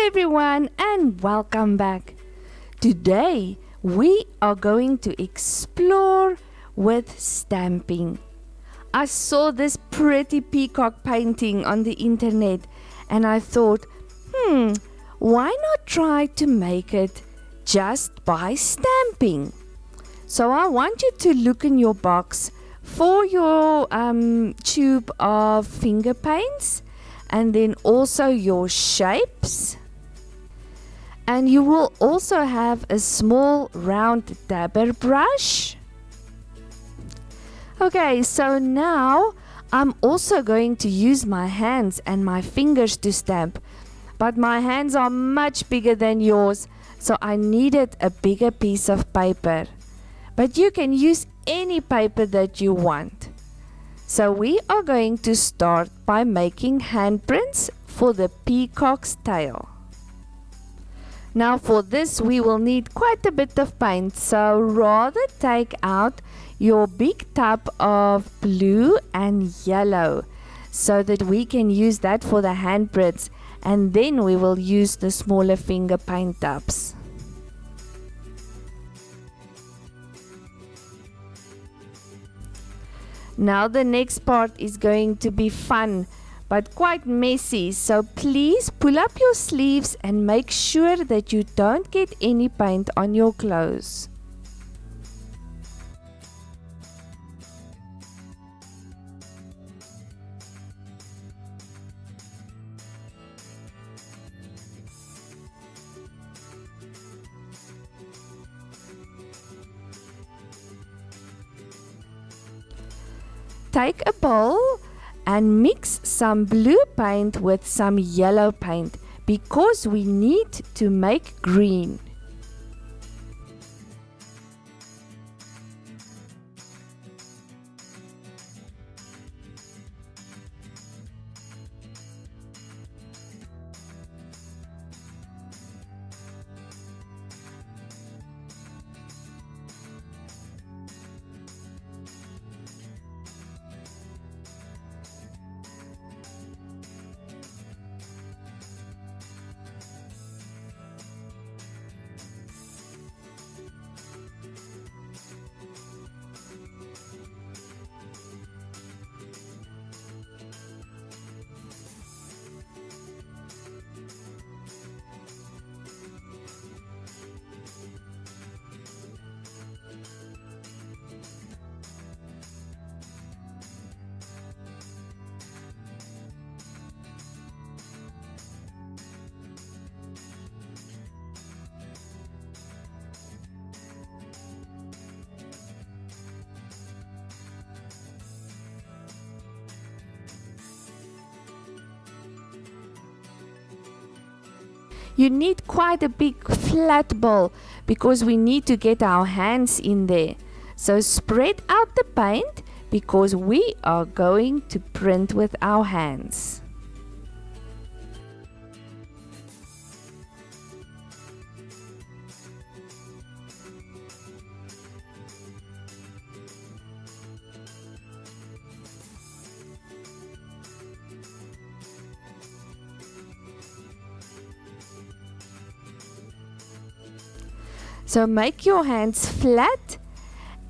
everyone and welcome back. Today we are going to explore with stamping. I saw this pretty peacock painting on the internet and I thought, why not try to make it just by stamping? So I want you to look in your box for your tube of finger paints and then also your shapes. And you will also have a small round dabber brush. Okay, so now I'm also going to use my hands and my fingers to stamp. But my hands are much bigger than yours, so I needed a bigger piece of paper. But you can use any paper that you want. So we are going to start by making handprints for the peacock's tail. Now for this we will need quite a bit of paint, so rather take out your big tub of blue and yellow so that we can use that for the handprints, and then we will use the smaller finger paint tubs. Now the next part is going to be fun but quite messy, so please pull up your sleeves and make sure that you don't get any paint on your clothes. Take a bowl and mix some blue paint with some yellow paint because we need to make green. You need quite a big flat bowl because we need to get our hands in there. So spread out the paint because we are going to print with our hands. So make your hands flat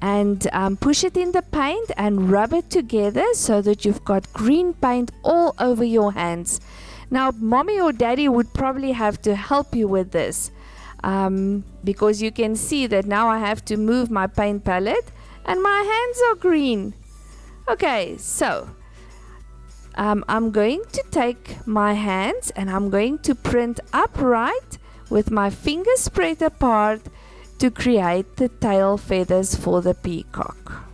and push it in the paint and rub it together so that you've got green paint all over your hands. Now mommy or daddy would probably have to help you with this because you can see that now I have to move my paint palette and my hands are green. Okay, so I'm going to take my hands and I'm going to print upright with my fingers spread apart to create the tail feathers for the peacock.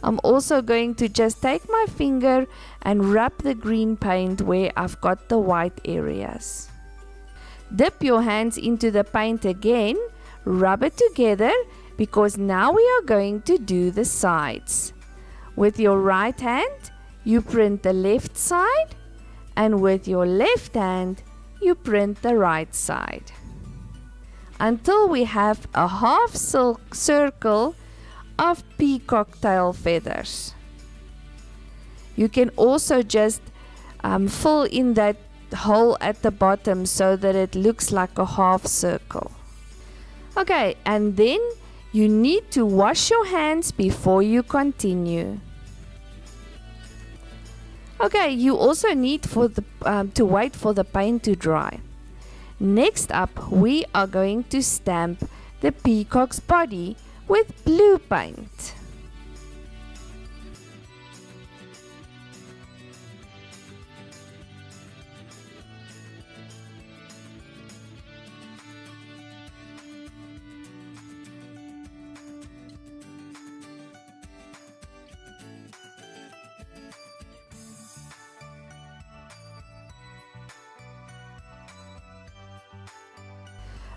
I'm also going to just take my finger and rub the green paint where I've got the white areas. Dip your hands into the paint again, rub it together because now we are going to do the sides. With your right hand, you print the left side, and with your left hand, you print the right side until we have a half circle of peacock tail feathers. You can also just fill in that hole at the bottom so that it looks like a half circle. Okay, and then you need to wash your hands before you continue. Okay, you also need to wait for the paint to dry. Next up, we are going to stamp the peacock's body with blue paint.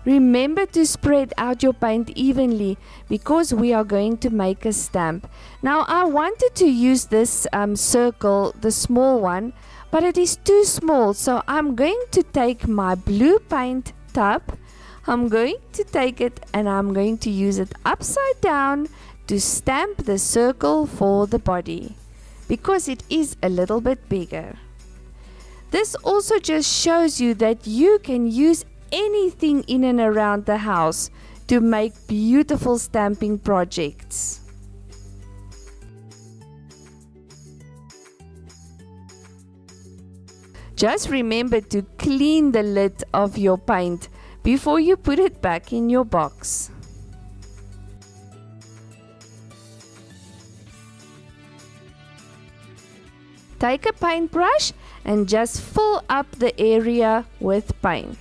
Remember to spread out your paint evenly because we are going to make a stamp. Now I wanted to use this circle, the small one, but it is too small, so I'm going to take my blue paint tub. I'm going to take it and I'm going to use it upside down to stamp the circle for the body because it is a little bit bigger. This also just shows you that you can use anything in and around the house to make beautiful stamping projects. Just remember to clean the lid of your paint before you put it back in your box. Take a paintbrush and just fill up the area with paint.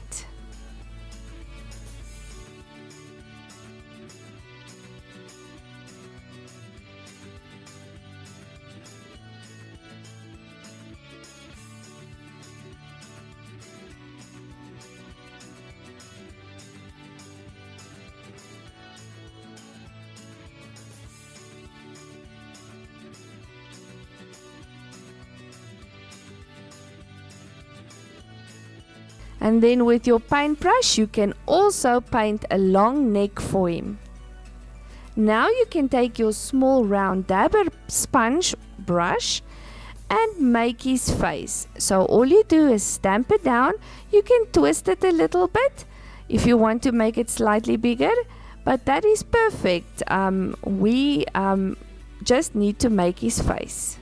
And then with your paintbrush, you can also paint a long neck for him. Now you can take your small round dabber sponge brush and make his face. So all you do is stamp it down. You can twist it a little bit if you want to make it slightly bigger, but that is perfect. We just need to make his face.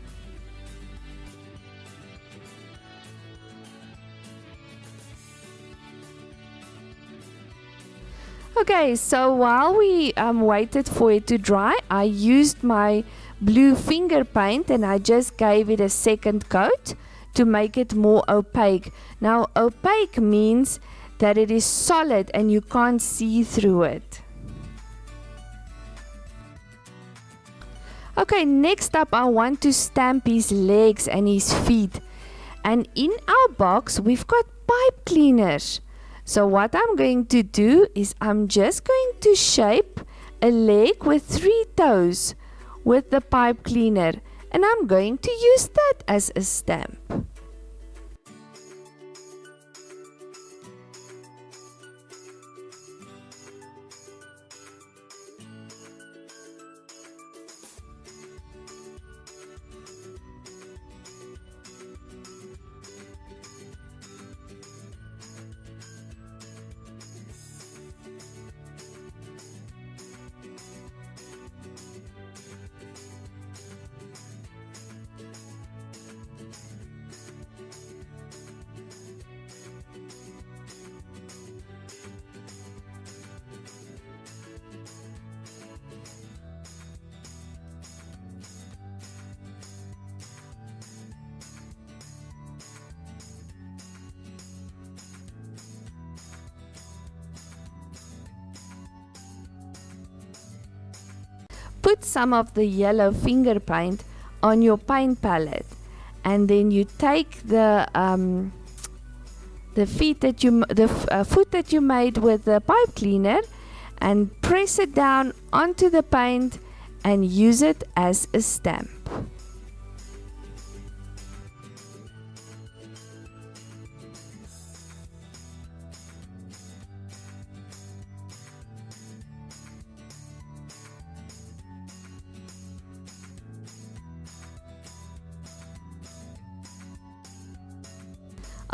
Okay, so while we waited for it to dry, I used my blue finger paint and I just gave it a second coat to make it more opaque. Now, opaque means that it is solid and you can't see through it. Okay, next up I want to stamp his legs and his feet. And in our box, we've got pipe cleaners. So what I'm going to do is I'm just going to shape a leg with 3 toes with the pipe cleaner, and I'm going to use that as a stamp. Put some of the yellow finger paint on your paint palette, and then you take the foot that you made with the pipe cleaner and press it down onto the paint and use it as a stamp.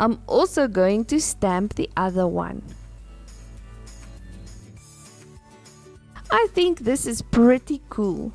I'm also going to stamp the other one. I think this is pretty cool.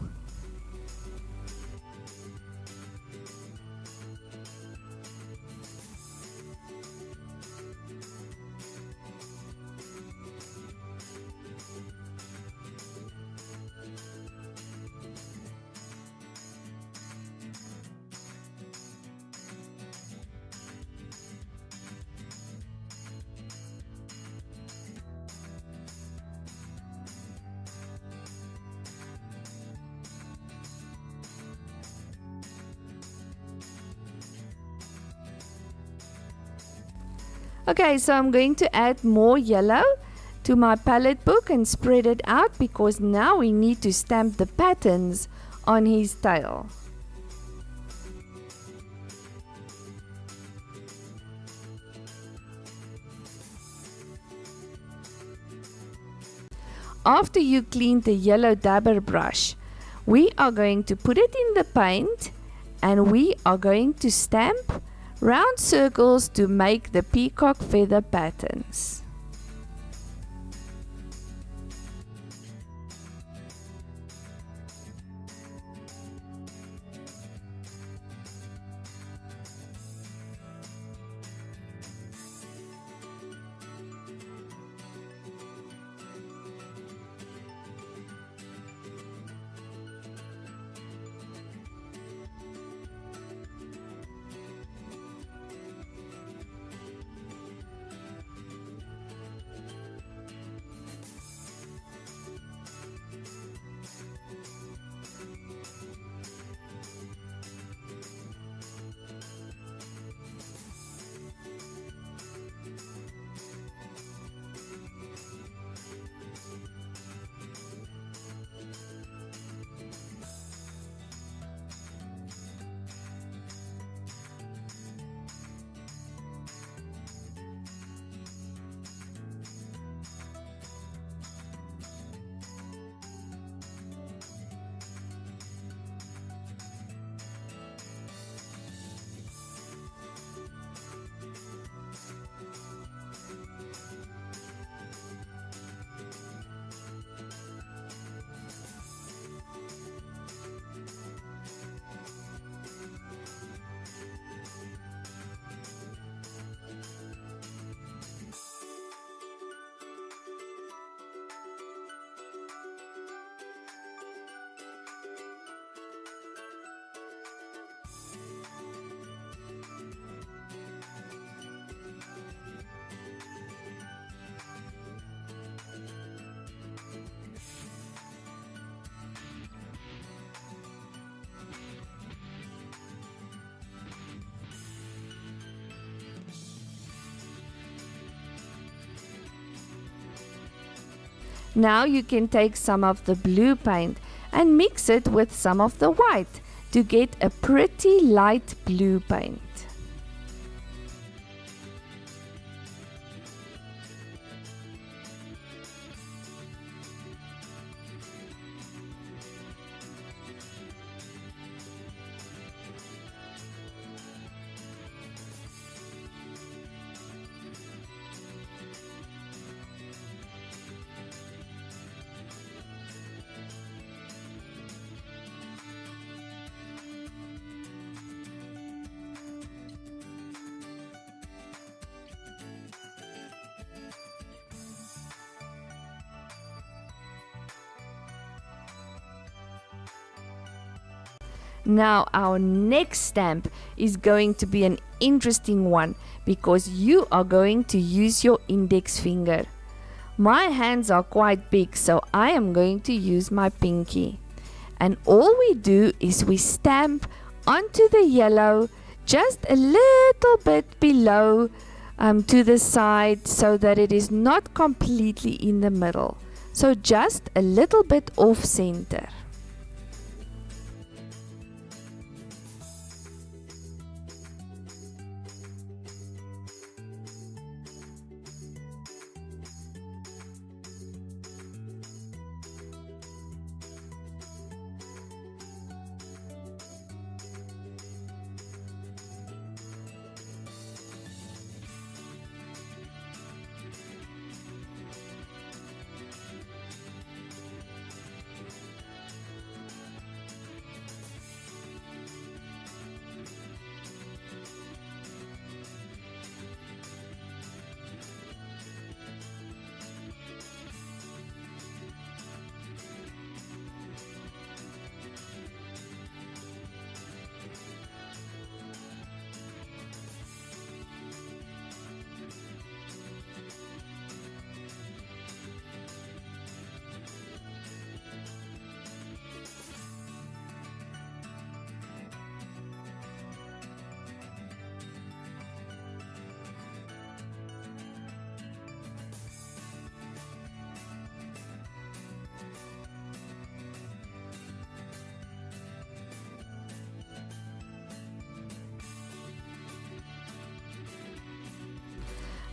Okay, so I'm going to add more yellow to my palette book and spread it out because now we need to stamp the patterns on his tail. After you clean the yellow dabber brush, we are going to put it in the paint and we are going to stamp round circles to make the peacock feather patterns. Now you can take some of the blue paint and mix it with some of the white to get a pretty light blue paint. Now our next stamp is going to be an interesting one because you are going to use your index finger. My hands are quite big, so I am going to use my pinky. And all we do is we stamp onto the yellow just a little bit below to the side so that it is not completely in the middle. So just a little bit off center.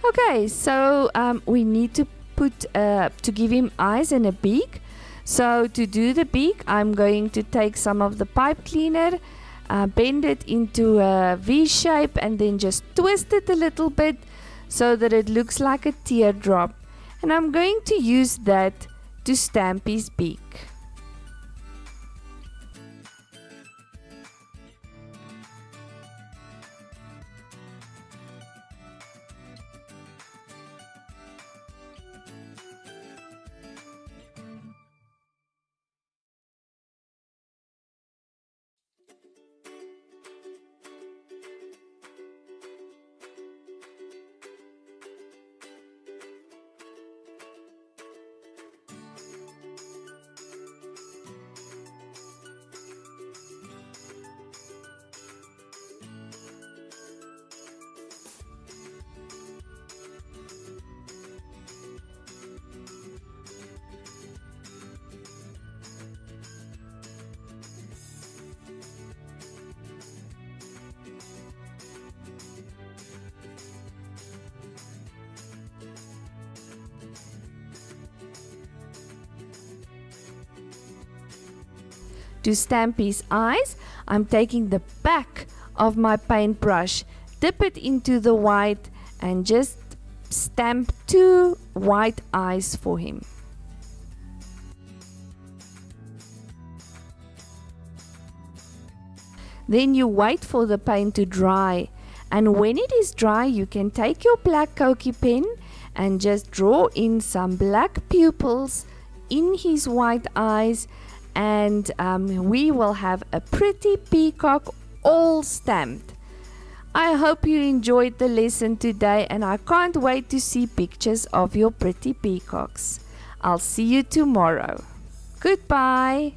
Okay, so we need to to give him eyes and a beak. So to do the beak, I'm going to take some of the pipe cleaner, bend it into a V shape, and then just twist it a little bit so that it looks like a teardrop. And I'm going to use that to stamp his beak. To stamp his eyes, I'm taking the back of my paintbrush, dip it into the white, and just stamp 2 white eyes for him. Then you wait for the paint to dry, and when it is dry, you can take your black Koki pen and just draw in some black pupils in his white eyes, and we will have a pretty peacock all stamped. I hope you enjoyed the lesson today, and I can't wait to see pictures of your pretty peacocks. I'll see you tomorrow. Goodbye.